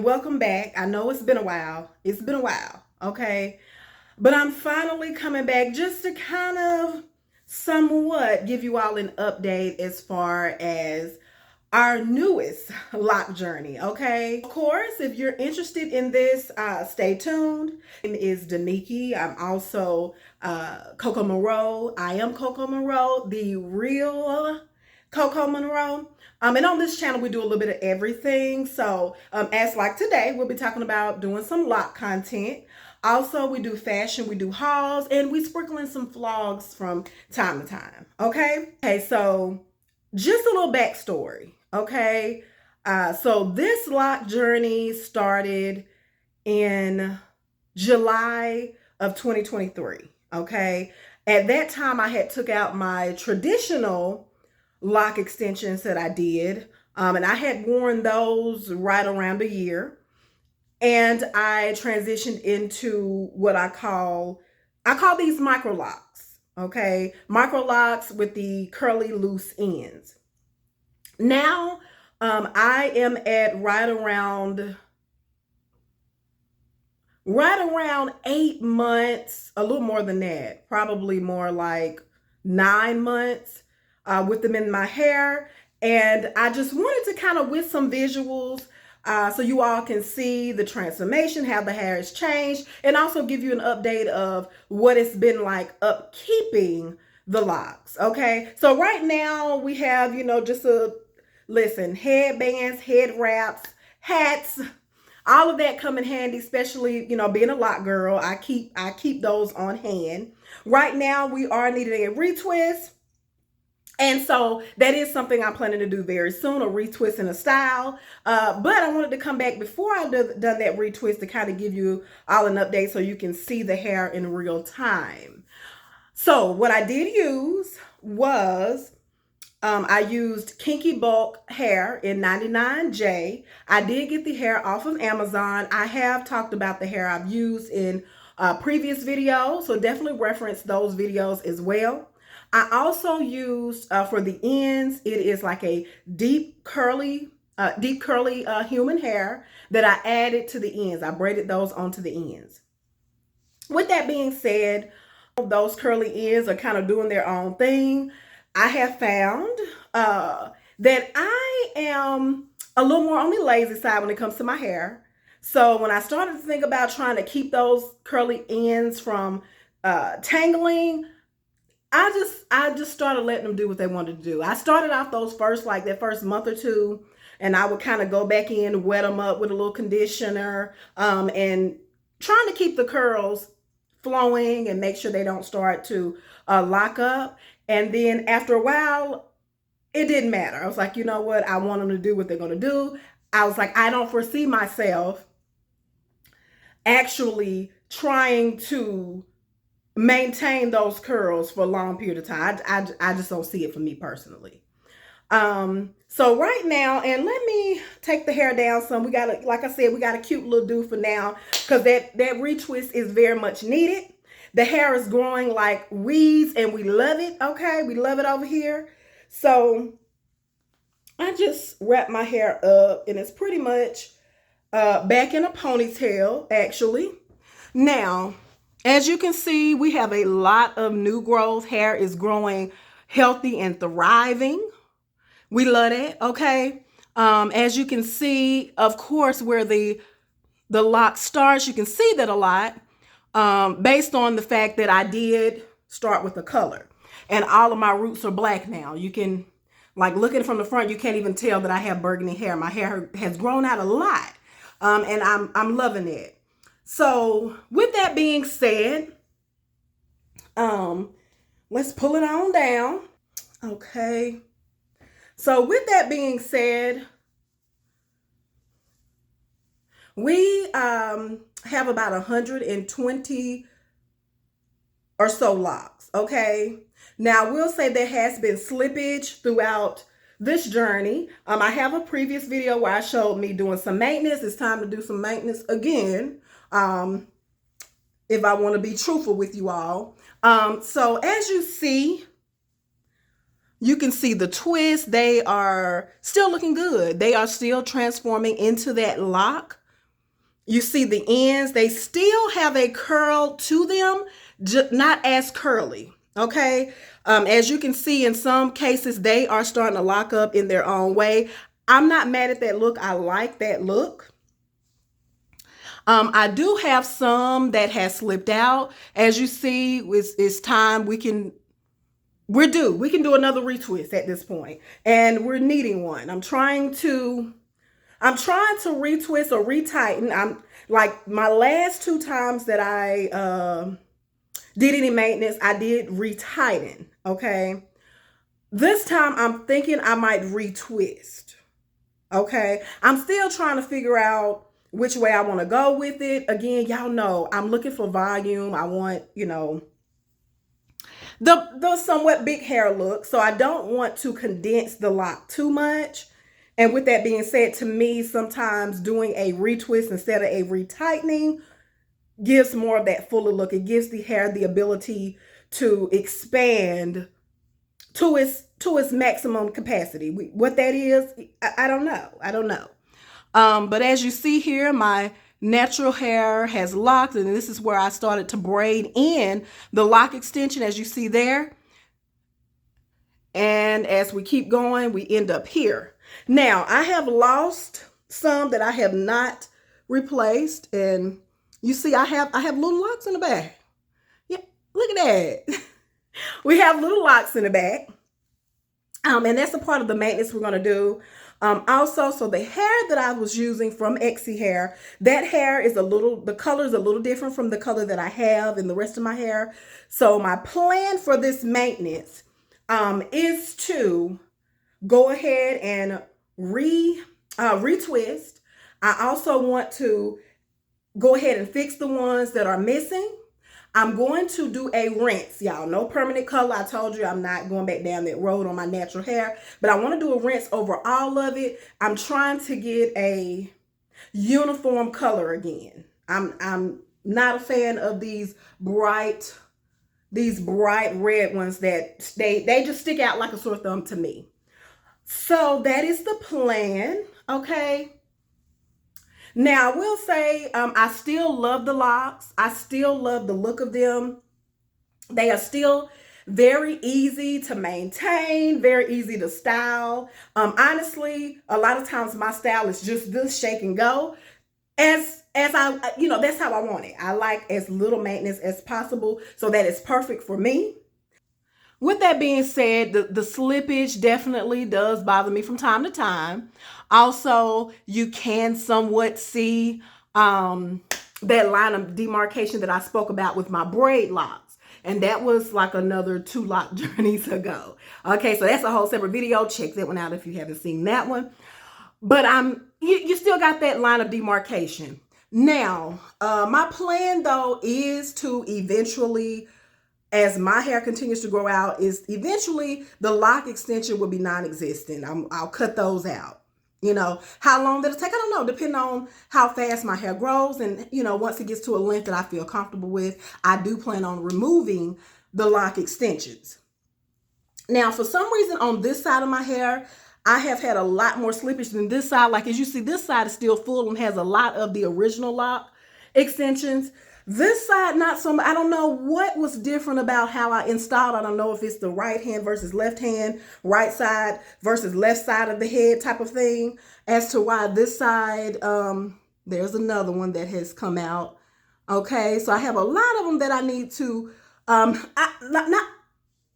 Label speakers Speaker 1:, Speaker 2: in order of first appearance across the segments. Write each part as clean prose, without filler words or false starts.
Speaker 1: and welcome back. I know it's been a while. Okay? But I'm finally coming back just to kind of somewhat give you all an update as far as our newest lock journey, okay? Of course, if you're interested in this, stay tuned. My name is Demiki. I'm also Coco Monroe. I am Coco Monroe, the real Coco Monroe. And on this channel, we do a little bit of everything. So as like today, we'll be talking about doing some lock content. Also, we do fashion, we do hauls, and we sprinkle in some vlogs from time to time, okay? Okay, so just a little backstory, okay? So this lock journey started in July of 2023, okay? At that time, I had took out my traditional lock extensions that I did, and I had worn those right around a year. And I transitioned into what I call these micro locks, okay? Micro locks with the curly loose ends. Now, I am at right around 8 months, a little more than that, probably more like 9 months with them in my hair. And I just wanted to kind of with some visuals so you all can see the transformation, how the hair has changed, and also give you an update of what it's been like upkeeping the locks, okay? So right now we have, just headbands, head wraps, hats, all of that come in handy, especially, being a lock girl. I keep those on hand. Right now we are needing a retwist. And so that is something I'm planning to do very soon, a retwist and a style. But I wanted to come back before I done that retwist to kind of give you all an update so you can see the hair in real time. So what I did use was, I used Kinky Bulk hair in 99J. I did get the hair off of Amazon. I have talked about the hair I've used in previous videos, so definitely reference those videos as well. I also used for the ends, it is like a deep curly human hair that I added to the ends. I braided those onto the ends. With that being said, those curly ends are kind of doing their own thing. I have found that I am a little more on the lazy side when it comes to my hair. So when I started to think about trying to keep those curly ends from tangling, I just started letting them do what they wanted to do. I started off that first month or two, and I would kind of go back in, wet them up with a little conditioner, and trying to keep the curls flowing and make sure they don't start to lock up. And then after a while, it didn't matter. I was like, you know what? I want them to do what they're going to do. I was like, I don't foresee myself actually trying to maintain those curls for a long period of time. I just don't see it for me personally. So right now, and let me take the hair down some. We got like I said, we got a cute little do for now because that retwist is very much needed. The hair is growing like weeds and we love it. Okay, we love it over here. So I just wrap my hair up and it's pretty much back in a ponytail actually. Now, as you can see, we have a lot of new growth. Hair is growing healthy and thriving. We love it, okay? As you can see, of course, where the lock starts, you can see that a lot based on the fact that I did start with a color. And all of my roots are black now. You can, like looking from the front, you can't even tell that I have burgundy hair. My hair has grown out a lot, and I'm loving it. So with that being said, let's pull it on down. Okay. So with that being said, we have about 120 or so locks. Okay. Now we'll say there has been slippage throughout this journey. I have a previous video where I showed me doing some maintenance. It's time to do some maintenance again. If I want to be truthful with you all. So as you see, you can see the twists. They are still looking good. They are still transforming into that lock. You see the ends, they still have a curl to them, not as curly. Okay. As you can see, in some cases, they are starting to lock up in their own way. I'm not mad at that look. I like that look. I do have some that has slipped out. As you see, it's time we're due. We can do another retwist at this point, and we're needing one. I'm trying to retwist or retighten. I'm like my last two times that I did any maintenance, I did retighten. Okay. This time I'm thinking I might retwist. Okay. I'm still trying to figure out which way I want to go with it. Again, y'all know I'm looking for volume. I want, the somewhat big hair look. So I don't want to condense the lock too much. And with that being said, to me, sometimes doing a retwist instead of a retightening gives more of that fuller look. It gives the hair the ability to expand to its maximum capacity. What that is, I don't know. I don't know. But as you see here, my natural hair has locked, and this is where I started to braid in the lock extension, as you see there. And as we keep going, we end up here. Now, I have lost some that I have not replaced, and you see I have little locks in the back. Yeah, look at that. We have little locks in the back. And that's a part of the maintenance we're going to do. Also, so the hair that I was using from Exy Hair, that hair is the color is a little different from the color that I have in the rest of my hair. So my plan for this maintenance is to go ahead and retwist. I also want to go ahead and fix the ones that are missing. I'm going to do a rinse, y'all. No permanent color. I told you I'm not going back down that road on my natural hair, but I want to do a rinse over all of it. I'm trying to get a uniform color again. I'm not a fan of these bright red ones that they just stick out like a sore thumb to me. So that is the plan. Okay. Now, I will say I still love the locks. I still love the look of them. They are still very easy to maintain, very easy to style. Honestly, a lot of times my style is just this shake and go. As I, that's how I want it. I like as little maintenance as possible so that it's perfect for me. With that being said, the slippage definitely does bother me from time to time. Also, you can somewhat see that line of demarcation that I spoke about with my braid locks. And that was like another 2 lock journeys ago. Okay, so that's a whole separate video. Check that one out if you haven't seen that one. But you still got that line of demarcation. Now, my plan though is to eventually, as my hair continues to grow out, is eventually the lock extension will be non-existent. I'll cut those out. How long that'll take, I don't know, depending on how fast my hair grows. And, once it gets to a length that I feel comfortable with, I do plan on removing the lock extensions. Now, for some reason on this side of my hair, I have had a lot more slippage than this side. Like, as you see, this side is still full and has a lot of the original lock extensions. This side, not so much. I don't know what was different about how I installed. I don't know if it's the right hand versus left hand, right side versus left side of the head type of thing, as to why this side, there's another one that has come out. Okay, so I have a lot of them that I need to, don't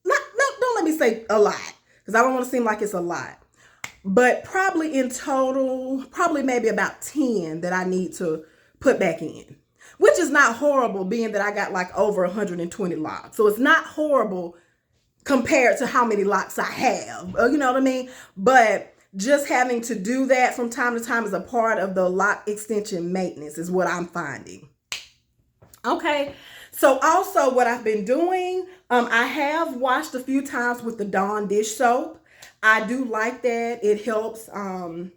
Speaker 1: let me say a lot, because I don't want to seem like it's a lot. But probably in total, probably maybe about 10 that I need to put back in. Which is not horrible, being that I got like over 120 locks. So it's not horrible compared to how many locks I have. You know what I mean? But just having to do that from time to time is a part of the lock extension maintenance is what I'm finding. Okay. So also what I've been doing, I have washed a few times with the Dawn dish soap. I do like that. It helps. I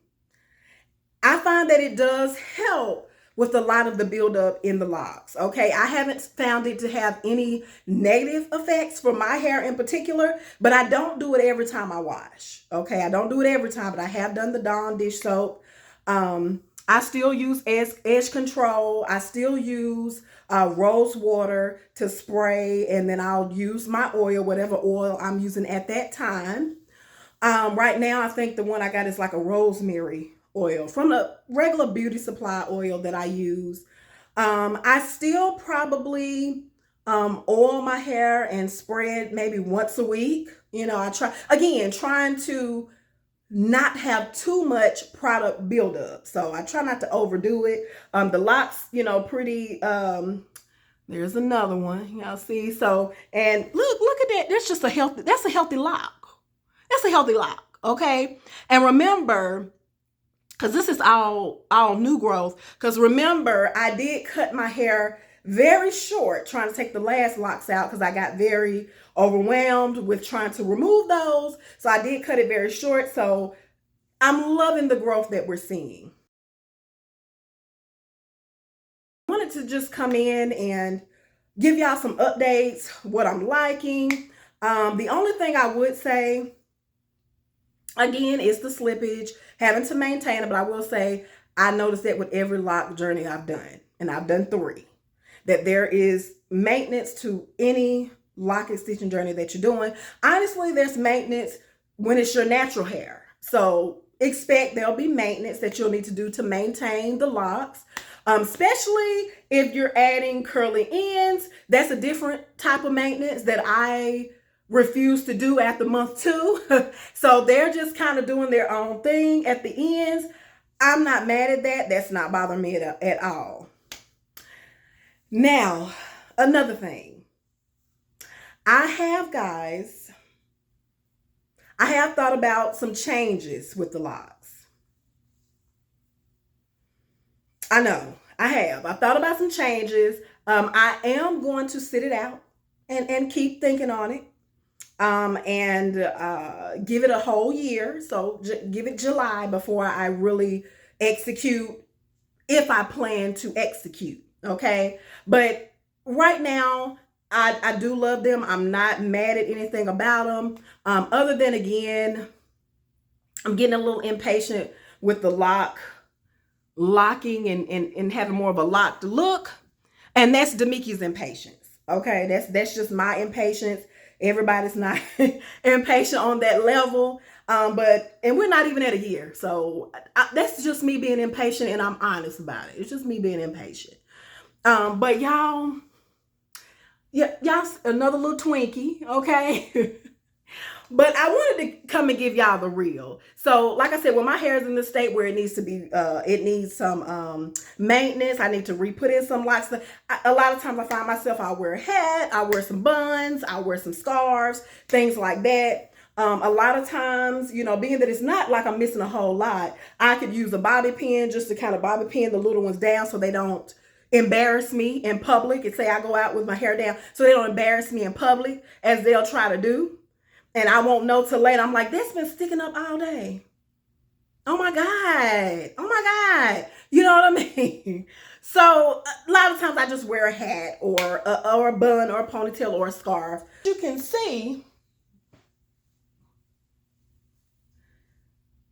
Speaker 1: find that it does help with a lot of the buildup in the locks. Okay, I haven't found it to have any negative effects for my hair in particular, but I don't do it every time I wash. Okay, I don't do it every time, but I have done the Dawn dish soap. I still use edge control. I still use rose water to spray, and then I'll use my oil, whatever oil I'm using at that time. Right now, I think the one I got is like a rosemary oil from the regular beauty supply oil that I use. I still probably oil my hair and spread maybe once a week. You know, I try again, trying to not have too much product buildup. So I try not to overdo it. The locks, you know, pretty, there's another one, y'all see. So, and look at that. That's a healthy lock. That's a healthy lock. Okay. And remember, because this is all new growth. Because remember, I did cut my hair very short trying to take the last locks out because I got very overwhelmed with trying to remove those. So I did cut it very short. So I'm loving the growth that we're seeing. I wanted to just come in and give y'all some updates, what I'm liking. The only thing I would say, again, is the slippage, having to maintain it. But I will say, I noticed that with every lock journey I've done, and I've done 3, that there is maintenance to any lock extension journey that you're doing. Honestly, there's maintenance when it's your natural hair. So expect there'll be maintenance that you'll need to do to maintain the locks. Especially if you're adding curly ends. That's a different type of maintenance that I refuse to do after month 2. So they're just kind of doing their own thing at the ends. I'm not mad at that. That's not bothering me at all. Now, another thing. I have thought about some changes with the locks. I know, I have. I thought about some changes. I am going to sit it out and keep thinking on it. And give it a whole year. So give it July before I really execute, if I plan to execute. Okay. But right now, I do love them. I'm not mad at anything about them. Other than, again, I'm getting a little impatient with the locking and having more of a locked look. And that's Demiki's impatience. Okay. That's just my impatience. Everybody's not impatient on that level. And we're not even at a year. So that's just me being impatient, and I'm honest about it. It's just me being impatient. But y'all, another little Twinkie, okay? But I wanted to come and give y'all the real. So, like I said, when my hair is in the state where it needs to be, it needs some maintenance. I need to re-put in some locks. A lot of times I find myself, I'll wear a hat, I'll wear some buns, I'll wear some scarves, things like that. A lot of times, you know, being that it's not like I'm missing a whole lot, I could use a bobby pin just to kind of bobby pin the little ones down so they don't embarrass me in public. And say I go out with my hair down so they don't embarrass me in public, as they'll try to do. And I won't know till later. I'm like, that's been sticking up all day. Oh my God. Oh my God. You know what I mean? So a lot of times I just wear a hat or a bun or a ponytail or a scarf. You can see,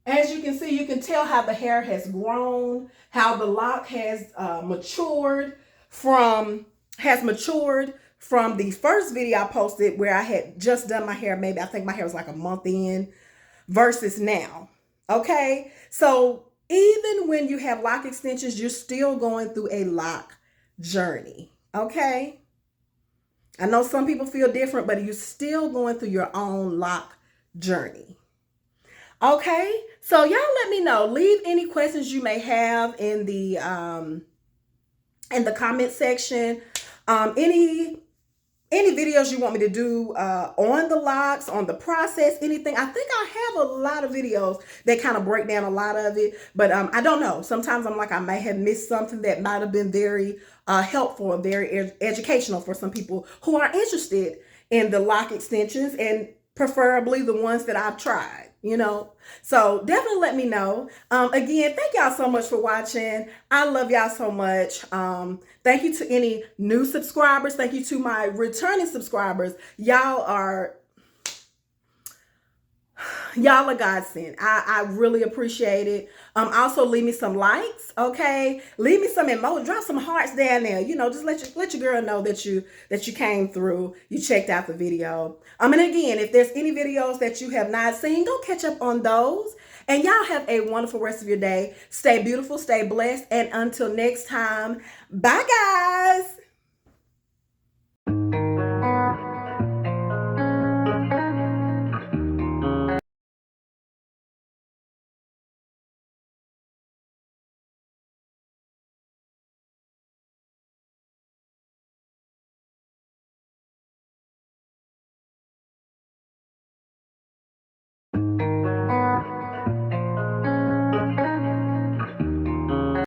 Speaker 1: as you can see, you can tell how the hair has grown, how the lock has matured from the first video I posted where I had just done my hair. Maybe I think my hair was like a month in versus now. Okay. So even when you have lock extensions, you're still going through a lock journey. Okay. I know some people feel different, but you're still going through your own lock journey. Okay. So y'all let me know. Leave any questions you may have in the comment section. Any videos you want me to do on the locks, on the process, anything. I think I have a lot of videos that kind of break down a lot of it, but I don't know. Sometimes I'm like, I may have missed something that might have been very helpful and very educational for some people who are interested in the lock extensions, and preferably the ones that I've tried, you know. So definitely let me know. Again, thank y'all so much for watching. I love y'all so much. Thank you to any new subscribers. Thank you to my returning subscribers. Y'all Y'all are godsend. I really appreciate it. Also leave me some likes, okay? Leave me some emojis, drop some hearts down there. You know, just let your girl know that you came through, you checked out the video. And again, if there's any videos that you have not seen, go catch up on those. And y'all have a wonderful rest of your day. Stay beautiful, stay blessed, and until next time, bye guys.